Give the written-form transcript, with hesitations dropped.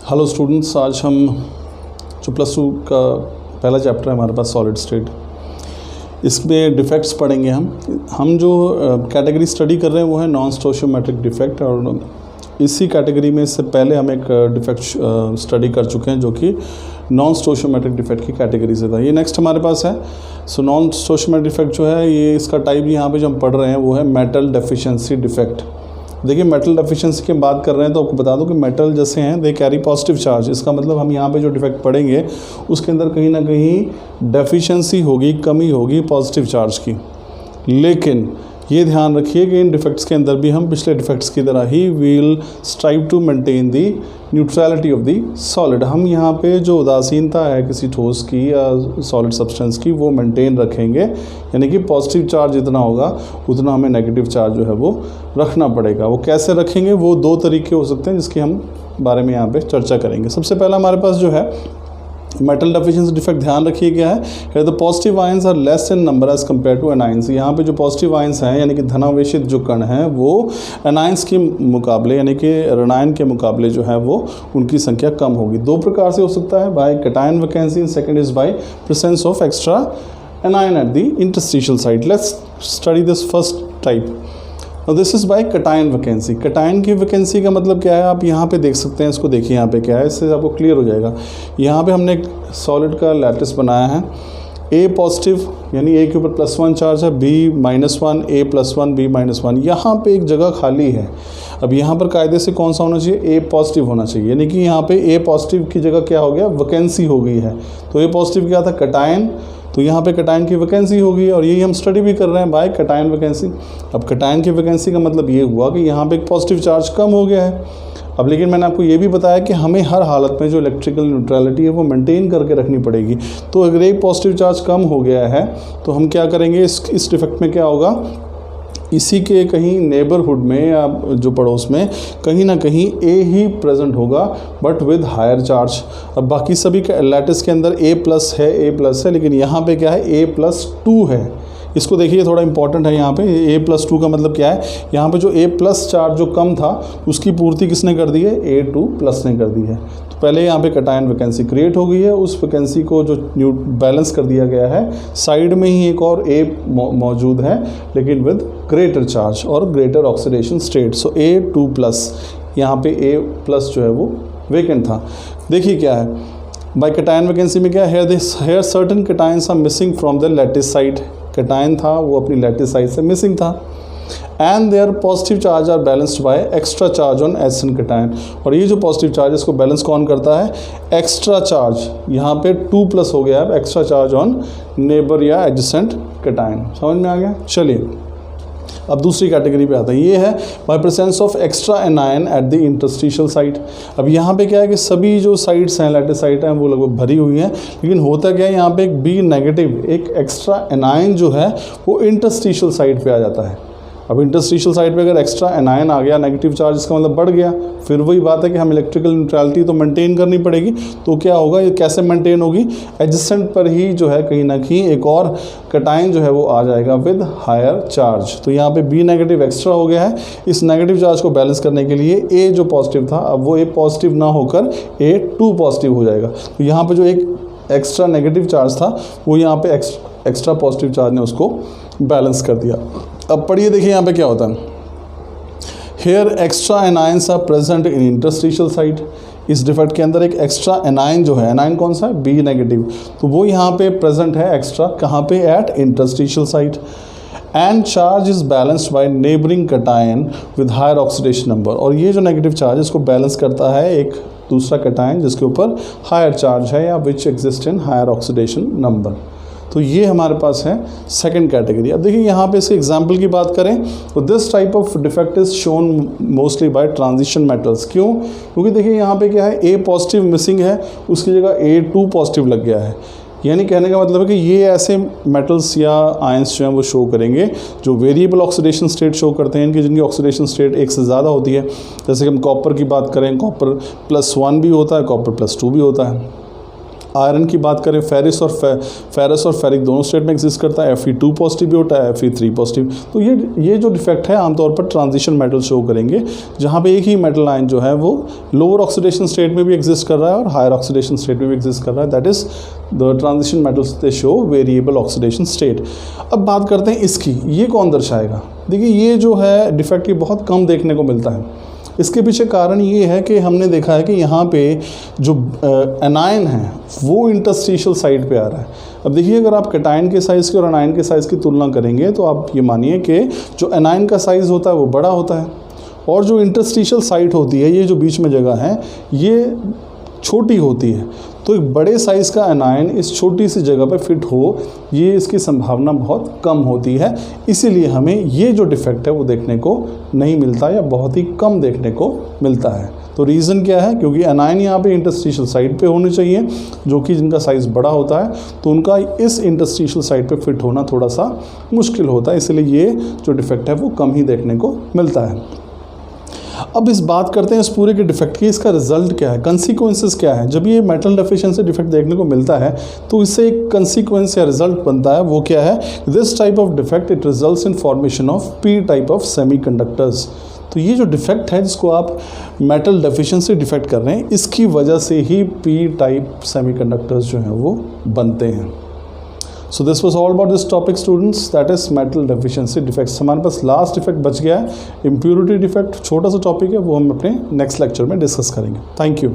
Hello students, आज हम जो +2 का पहला चैप्टर है हमारे पास सॉलिड स्टेट, इसमें डिफेक्ट्स पढ़ेंगे। हम जो कैटेगरी स्टडी कर रहे हैं वो है नॉन स्टोशियोमेट्रिक डिफेक्ट, और इसी कैटेगरी में इससे पहले हम एक डिफेक्ट स्टडी कर चुके हैं जो कि नॉन स्टोशियोमेट्रिक डिफेक्ट की कैटेगरी से था। ये नेक्स्ट हमारे पास है। सो नॉन स्टोशियोमेट्रिक डिफेक्ट जो है, ये इसका टाइप यहाँ पे जो हम पढ़ रहे हैं वो है मेटल डेफिशिएंसी डिफेक्ट। देखिए, मेटल डेफिशिएंसी की बात कर रहे हैं तो आपको बता दूं कि मेटल जैसे हैं दे कैरी पॉजिटिव चार्ज। इसका मतलब हम यहाँ पे जो डिफेक्ट पढ़ेंगे उसके अंदर कहीं ना कहीं डेफिशिएंसी होगी, कमी होगी पॉजिटिव चार्ज की। लेकिन ये ध्यान रखिए कि इन डिफेक्ट्स के अंदर भी हम पिछले डिफेक्ट्स की तरह ही we'll strive to maintain the neutrality of the solid. हम यहाँ पे जो उदासीनता है किसी ठोस की या सॉलिड सब्सटेंस की वो मेंटेन रखेंगे, यानी कि पॉजिटिव चार्ज जितना होगा उतना हमें नेगेटिव चार्ज जो है वो रखना पड़ेगा। वो कैसे रखेंगे, वो दो तरीके हो सकते हैं जिसके हम बारे में यहाँ पे चर्चा करेंगे। सबसे पहला हमारे पास जो है मेटल डेफिशिएंसी डिफेक्ट, ध्यान रखिए क्या है, the positive ions are less in number as compare to anions. यहाँ पे जो पॉजिटिव आयंस हैं यानी कि धनावेशित जो कण हैं वो एनाइंस के मुकाबले यानी कि ऋणायन के मुकाबले जो है वो उनकी संख्या कम होगी। दो प्रकार से हो सकता है, by cation vacancy and second is by presence of extra anion at the interstitial site. Let's study this first type. This is by cation vacancy. Cation की वैकेंसी का मतलब क्या है, आप यहाँ पे देख सकते हैं। इसको देखिए यहाँ पे क्या है, इससे आपको क्लियर हो जाएगा। यहाँ पे हमने एक सॉलिड का लैटिस बनाया है। A पॉजिटिव यानी A के ऊपर +1 चार्ज है, B -1, A +1, B -1। यहाँ पे एक जगह खाली है। अब यहाँ पर कायदे से कौन सा होना चाहिए, A पॉजिटिव होना चाहिए, यानी कि यहाँ पे A पॉजिटिव की जगह क्या हो गया, वैकेंसी हो गई है। तो A पॉजिटिव क्या था, कैटायन, तो यहाँ पे कैटायन की वैकेंसी होगी, और यही हम स्टडी भी कर रहे हैं बाय कैटायन वैकेंसी। अब कैटायन की वैकेंसी का मतलब ये हुआ कि यहाँ पे एक पॉजिटिव चार्ज कम हो गया है। अब लेकिन मैंने आपको ये भी बताया कि हमें हर हालत में जो इलेक्ट्रिकल न्यूट्रलिटी है वो मेंटेन करके रखनी पड़ेगी। तो अगर एक पॉजिटिव चार्ज कम हो गया है तो हम क्या करेंगे, इस डिफेक्ट में क्या होगा, इसी के कहीं नेबरहुड में या जो पड़ोस में कहीं ना कहीं A ही प्रेजेंट होगा बट विद हायर चार्ज। अब बाकी सभी के लैटिस के अंदर A+ है, लेकिन यहाँ पे क्या है, A+2 है। इसको देखिए, थोड़ा इंपॉर्टेंट है यहाँ पे। A+2 का मतलब क्या है, यहाँ पे जो A+ चार्ज जो कम था उसकी पूर्ति किसने कर दी है, A2+ ने कर दी है। तो पहले यहाँ पे कैटायन वैकेंसी क्रिएट हो गई है, उस वैकेंसी को जो बैलेंस कर दिया गया है। साइड में ही एक और A मौजूद है लेकिन विद ग्रेटर चार्ज और ग्रेटर ऑक्सीडेशन स्टेट। सो A2+, यहाँ पे A+ जो है वो वेकेंट था। देखिए क्या है, बाय कैटायन वैकेंसी में क्या है, here certain cations are missing from the lattice side. Cation था वो अपनी लैटिस साइड से मिसिंग था। And their positive charge are balanced by extra charge on adjacent cation. और ये जो पॉजिटिव चार्ज है इसको बैलेंस कौन करता है, एक्स्ट्रा चार्ज। यहाँ पे 2+ हो गया है, एक्स्ट्रा चार्ज ऑन नेबर या एडजेसेंट कैटायन। समझ में आ गया। चलिए अब दूसरी कैटेगरी पे आता है, ये है by presence of extra anion at the interstitial site. अब यहाँ पे क्या है कि सभी जो साइट्स हैं, लैटिस साइट हैं, वो लगभग भरी हुई हैं, लेकिन होता क्या है, यहाँ पे एक B-, एक एक्स्ट्रा एनायन जो है वो इंटरस्टिशियल साइट पे आ जाता है। अब इंटरस्टिशियल साइड पे अगर एक्स्ट्रा एनायन आ गया, नेगेटिव चार्ज, इसका मतलब बढ़ गया। फिर वही बात है कि हम इलेक्ट्रिकल न्यूट्रलिटी तो मेंटेन करनी पड़ेगी। तो क्या होगा, ये कैसे मेंटेन होगी, एडजेसेंट पर ही जो है कहीं ना कहीं एक और कैटायन जो है वो आ जाएगा विद हायर चार्ज। तो यहाँ पे B- एक्स्ट्रा हो गया है। इस नेगेटिव चार्ज को बैलेंस करने के लिए A जो पॉजिटिव था, अब वो A पॉजिटिव ना होकर A2 पॉजिटिव हो जाएगा। तो यहाँ पर जो एक एक्स्ट्रा नेगेटिव चार्ज था वो यहाँ पे एक्स्ट्रा पॉजिटिव चार्ज ने उसको बैलेंस कर दिया। अब पढ़िए, देखिए यहाँ पे क्या होता है, here extra anions are present in interstitial site. इस डिफेक्ट के अंदर एक एक्स्ट्रा एनायन जो है, एनायन कौन सा है, B-, तो वो यहाँ पे प्रेजेंट है एक्स्ट्रा, कहाँ पे, at interstitial site. And charge is balanced by neighbouring cation with higher oxidation number. और ये जो नेगेटिव चार्ज इसको बैलेंस करता है एक दूसरा कैटायन जिसके ऊपर हायर चार्ज है या which exist in higher oxidation number. तो ये हमारे पास है सेकंड कैटेगरी। अब देखिए यहाँ पे इसके एग्जाम्पल की बात करें तो this type of defect is shown mostly bye transition metals. क्यों, क्योंकि देखिए यहाँ पे क्या है, A पॉजिटिव मिसिंग है, उसकी जगह A2 पॉजिटिव लग गया है। यानी कहने का मतलब है कि ये ऐसे मेटल्स या आयंस जो हैं वो शो करेंगे जो वेरिएबल ऑक्सीडेशन स्टेट शो करते हैं, इनकी जिनकी ऑक्सीडेशन स्टेट एक से ज़्यादा होती है। जैसे कि हम कॉपर की बात करें, कॉपर +1 भी होता है, कॉपर +2 भी होता है। आयरन की बात करें, फेरस और फेरिक दोनों स्टेट में एग्जिस्ट करता है, Fe2 पॉजिटिव भी होता है, Fe3 पॉजिटिव। तो ये जो डिफेक्ट है आमतौर पर ट्रांजिशन मेटल शो करेंगे, जहाँ पे एक ही मेटल आयन जो है वो लोअर ऑक्सीडेशन स्टेट में भी एग्जिस्ट कर रहा है और हायर ऑक्सीडेशन स्टेट में भी एग्जिस्ट कर रहा है। That is the transition metals they show variable oxidation state. अब बात करते हैं इसकी, ये कौन दर्शाएगा। देखिए ये जो है डिफेक्ट ये बहुत कम देखने को मिलता है। इसके पीछे कारण ये है कि हमने देखा है कि यहाँ पे जो एनायन है वो इंटरस्टिशियल साइड पे आ रहा है। अब देखिए अगर आप कैटायन के साइज़ की और एनायन के साइज़ की तुलना करेंगे तो आप ये मानिए कि जो एनायन का साइज़ होता है वो बड़ा होता है और जो इंटरस्टिशियल साइट होती है, ये जो बीच में जगह है, ये छोटी होती है। तो एक बड़े साइज़ का एनायन इस छोटी सी जगह पे फिट हो, ये इसकी संभावना बहुत कम होती है। इसीलिए हमें ये जो डिफेक्ट है वो देखने को नहीं मिलता या बहुत ही कम देखने को मिलता है। तो रीज़न क्या है? क्योंकि एनायन यहाँ पे इंटरस्टिशियल साइड पे होने चाहिए, जो कि जिनका साइज़ बड़ा होता है, तो उनका इस इंटरस्टिशियल साइड पे फिट होना थोड़ा सा मुश्किल होता है। इसलिए ये जो डिफेक्ट है वो कम ही देखने को मिलता है। अब इस बात करते हैं इस पूरे के डिफेक्ट की, इसका रिजल्ट क्या है, कंसीक्वेंसेस क्या है। जब ये मेटल डेफिशिएंसी डिफेक्ट देखने को मिलता है तो इससे एक कंसीक्वेंस या रिजल्ट बनता है, वो क्या है? This type of defect it results in formation of P type of semiconductors. तो ये जो डिफेक्ट है जिसको आप मेटल डेफिशिएंसी डिफेक्ट कर रहे हैं, इसकी वजह से ही पी टाइप सेमीकंडक्टर्स जो हैं वो बनते हैं। So this was all about this topic students, that is metal deficiency defects. हमारे पास लास्ट डिफेक्ट बच गया है इम्प्योरिटी डिफेक्ट, छोटा सा टॉपिक है, वो हम अपने नेक्स्ट लेक्चर में डिस्कस करेंगे। Thank you.